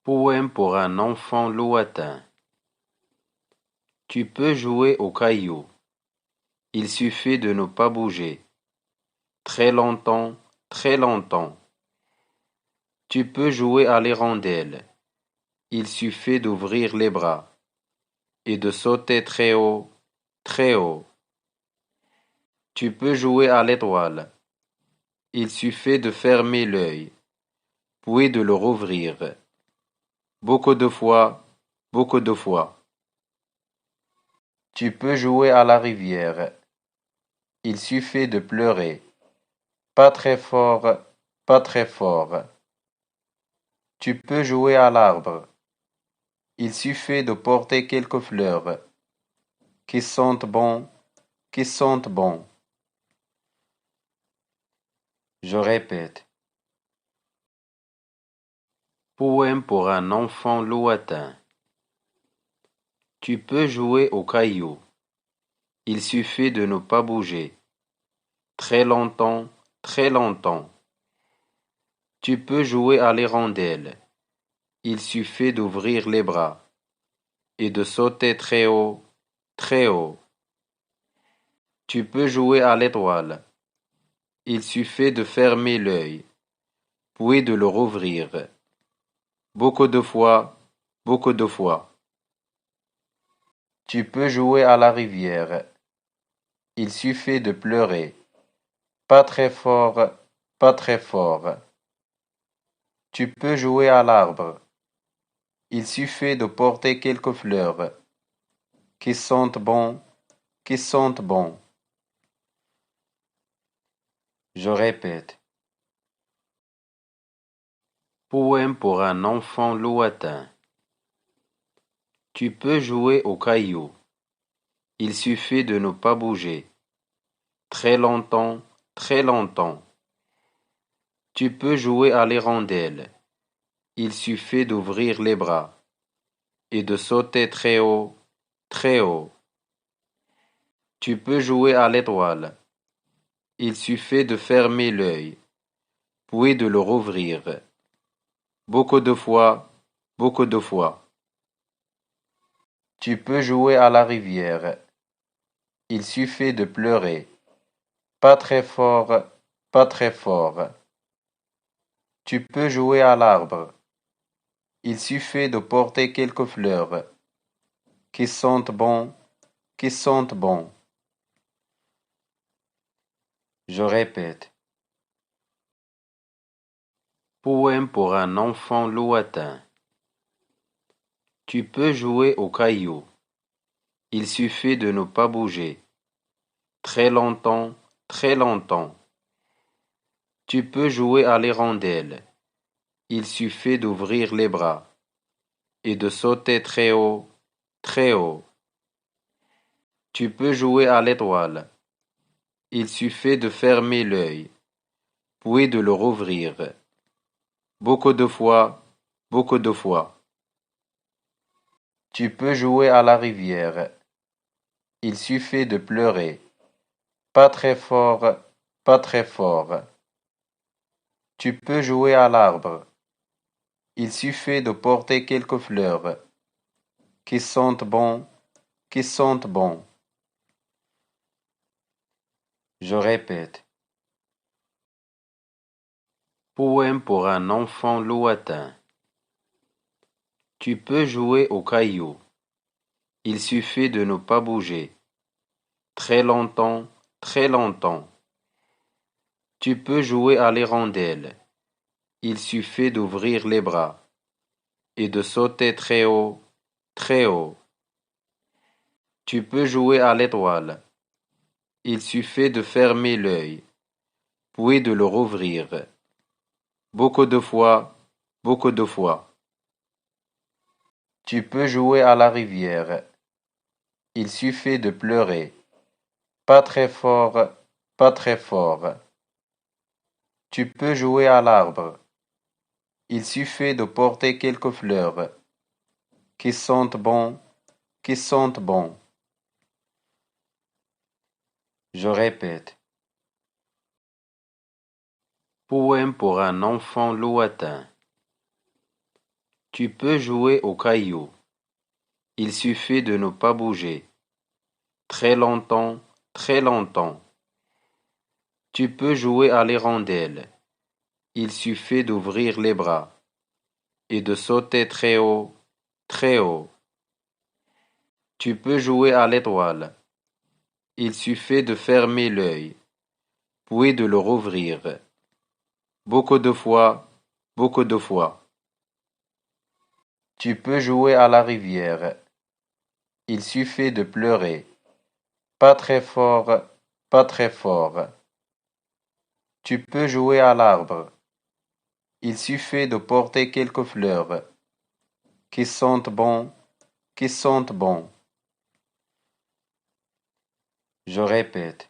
Poème pour un enfant lointain. Tu peux jouer au caillou, il suffit de ne pas bouger. Très longtemps, très longtemps. Tu peux jouer à l'hirondelle, il suffit d'ouvrir les bras et de sauter très haut, très haut. Tu peux jouer à l'étoile, il suffit de fermer l'œil, puis de le rouvrir. Beaucoup de fois, beaucoup de fois. Tu peux jouer à la rivière, il suffit de pleurer. Pas très fort, pas très fort. Tu peux jouer à l'arbre. Il suffit de porter quelques fleurs qui sentent bon, qui sentent bon. Je répète. Poème pour un enfant lointain. Tu peux jouer au caillou. Il suffit de ne pas bouger. Très longtemps, très longtemps. Tu peux jouer à l'hirondelle. Il suffit d'ouvrir les bras et de sauter très haut, très haut. Tu peux jouer à l'étoile. Il suffit de fermer l'œil, puis de le rouvrir. Beaucoup de fois, beaucoup de fois. Tu peux jouer à la rivière. Il suffit de pleurer. Pas très fort, pas très fort. Tu peux jouer à l'arbre. Il suffit de porter quelques fleurs qui sentent bon, qui sentent bon. Je répète. Poème pour un enfant lointain. Tu peux jouer au caillou. Il suffit de ne pas bouger. Très longtemps, très longtemps. Tu peux jouer à l'hirondelle. Il suffit d'ouvrir les bras et de sauter très haut, très haut. Tu peux jouer à l'étoile. Il suffit de fermer l'œil, puis de le rouvrir. Beaucoup de fois, beaucoup de fois. Tu peux jouer à la rivière. Il suffit de pleurer. Pas très fort, pas très fort. Tu peux jouer à l'arbre. Il suffit de porter quelques fleurs qui sentent bon, qui sentent bon. Je répète. Poème pour un enfant lointain. Tu peux jouer au caillou. Il suffit de ne pas bouger. Très longtemps, très longtemps. Tu peux jouer à l'hirondelle. Il suffit d'ouvrir les bras et de sauter très haut, très haut. Tu peux jouer à l'étoile. Il suffit de fermer l'œil, puis de le rouvrir. Beaucoup de fois, beaucoup de fois. Tu peux jouer à la rivière. Il suffit de pleurer. Pas très fort, pas très fort. Tu peux jouer à l'arbre. Il suffit de porter quelques fleurs qui sentent bon, qui sentent bon. Je répète. Poème pour un enfant lointain. Tu peux jouer au caillou. Il suffit de ne pas bouger. Très longtemps, très longtemps. Tu peux jouer à l'hirondelle. Il suffit d'ouvrir les bras et de sauter très haut, très haut. Tu peux jouer à l'étoile. Il suffit de fermer l'œil, puis de le rouvrir. Beaucoup de fois, beaucoup de fois. Tu peux jouer à la rivière. Il suffit de pleurer. Pas très fort, pas très fort. Tu peux jouer à l'arbre. Il suffit de porter quelques fleurs qui sentent bon, qui sentent bon. Je répète. Poème pour un enfant lointain. Tu peux jouer au caillou. Il suffit de ne pas bouger. Très longtemps, très longtemps. Tu peux jouer à l'hirondelle. Il suffit d'ouvrir les bras et de sauter très haut, très haut. Tu peux jouer à l'étoile. Il suffit de fermer l'œil, puis de le rouvrir. Beaucoup de fois, beaucoup de fois. Tu peux jouer à la rivière. Il suffit de pleurer. Pas très fort, pas très fort. Tu peux jouer à l'arbre. Il suffit de porter quelques fleurs qui sentent bon, qui sentent bon. Je répète.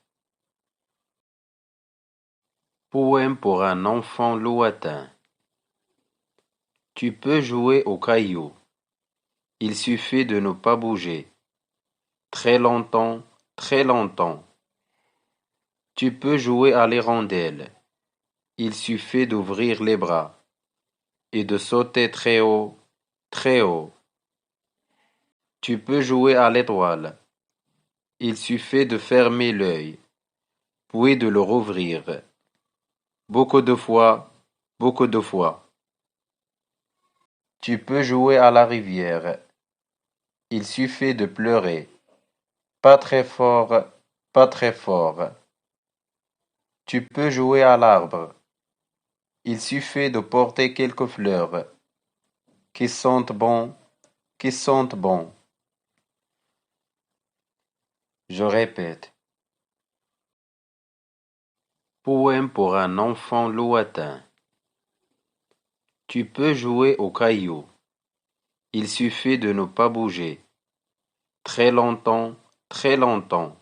Poème pour un enfant lointain. Tu peux jouer au caillou. Il suffit de ne pas bouger. Très longtemps, très longtemps. Tu peux jouer à l'hirondelle. Il suffit d'ouvrir les bras et de sauter très haut, très haut. Tu peux jouer à l'étoile. Il suffit de fermer l'œil, puis de le rouvrir. Beaucoup de fois, beaucoup de fois. Tu peux jouer à la rivière. Il suffit de pleurer. Pas très fort, pas très fort. Tu peux jouer à l'arbre. Il suffit de porter quelques fleurs qui sentent bon, qui sentent bon. Je répète. Poème pour un enfant lointain. Tu peux jouer au caillou. Il suffit de ne pas bouger. Très longtemps, très longtemps.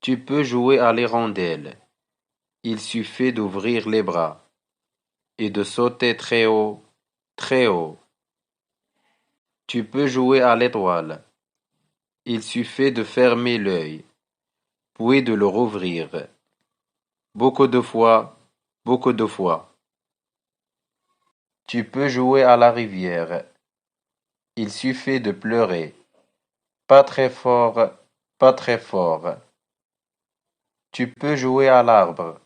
Tu peux jouer à l'hirondelle. Il suffit d'ouvrir les bras et de sauter très haut, très haut. Tu peux jouer à l'étoile. Il suffit de fermer l'œil, puis de le rouvrir. Beaucoup de fois, beaucoup de fois. Tu peux jouer à la rivière. Il suffit de pleurer. Pas très fort, pas très fort. Tu peux jouer à l'arbre.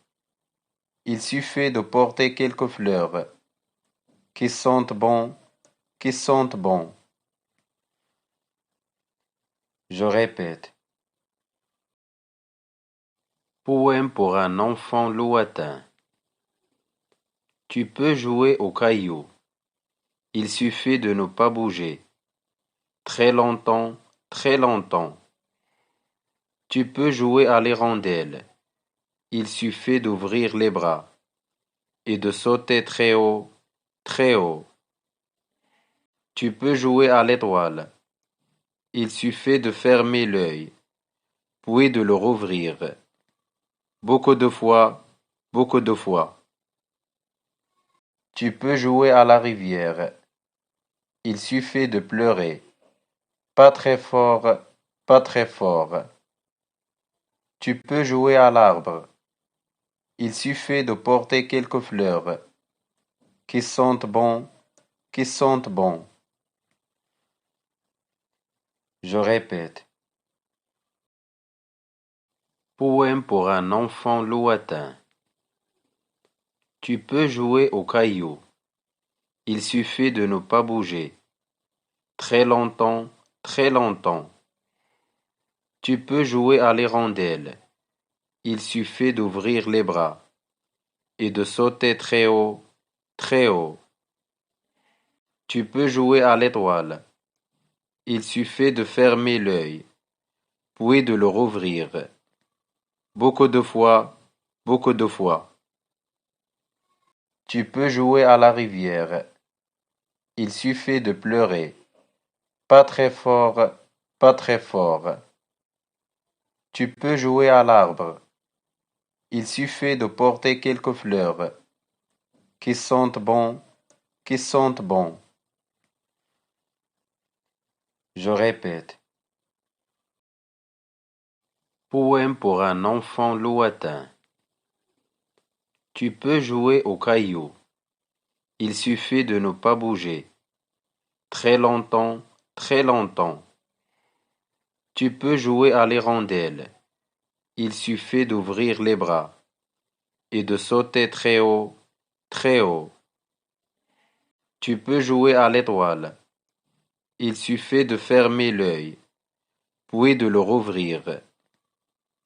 Il suffit de porter quelques fleurs qui sentent bon, qui sentent bon. Je répète. Poème pour un enfant lointain. Tu peux jouer au caillou. Il suffit de ne pas bouger. Très longtemps, très longtemps. Tu peux jouer à l'hirondelle. Il suffit d'ouvrir les bras et de sauter très haut, très haut. Tu peux jouer à l'étoile. Il suffit de fermer l'œil, puis de le rouvrir. Beaucoup de fois, beaucoup de fois. Tu peux jouer à la rivière. Il suffit de pleurer. Pas très fort, pas très fort. Tu peux jouer à l'arbre. Il suffit de porter quelques fleurs qui sentent bon, qui sentent bon. Je répète. Poème pour un enfant lointain. Tu peux jouer au caillou. Il suffit de ne pas bouger. Très longtemps, très longtemps. Tu peux jouer à l'hirondelle. Il suffit d'ouvrir les bras et de sauter très haut, très haut. Tu peux jouer à l'étoile. Il suffit de fermer l'œil, puis de le rouvrir. Beaucoup de fois, beaucoup de fois. Tu peux jouer à la rivière. Il suffit de pleurer. Pas très fort, pas très fort. Tu peux jouer à l'arbre. Il suffit de porter quelques fleurs qui sentent bon, qui sentent bon. Je répète. Poème pour un enfant lointain. Tu peux jouer au caillou. Il suffit de ne pas bouger. très longtemps, très longtemps. Tu peux jouer à l'hirondelle. Il suffit d'ouvrir les bras et de sauter très haut, très haut. Tu peux jouer à l'étoile. Il suffit de fermer l'œil, puis de le rouvrir.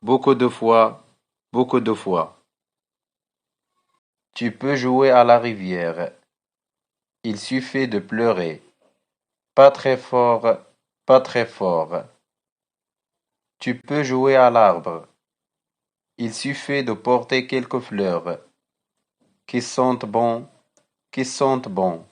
Beaucoup de fois, beaucoup de fois. Tu peux jouer à la rivière. Il suffit de pleurer. Pas très fort, pas très fort. Tu peux jouer à l'arbre. Il suffit de porter quelques fleurs qui sentent bon, qui sentent bon.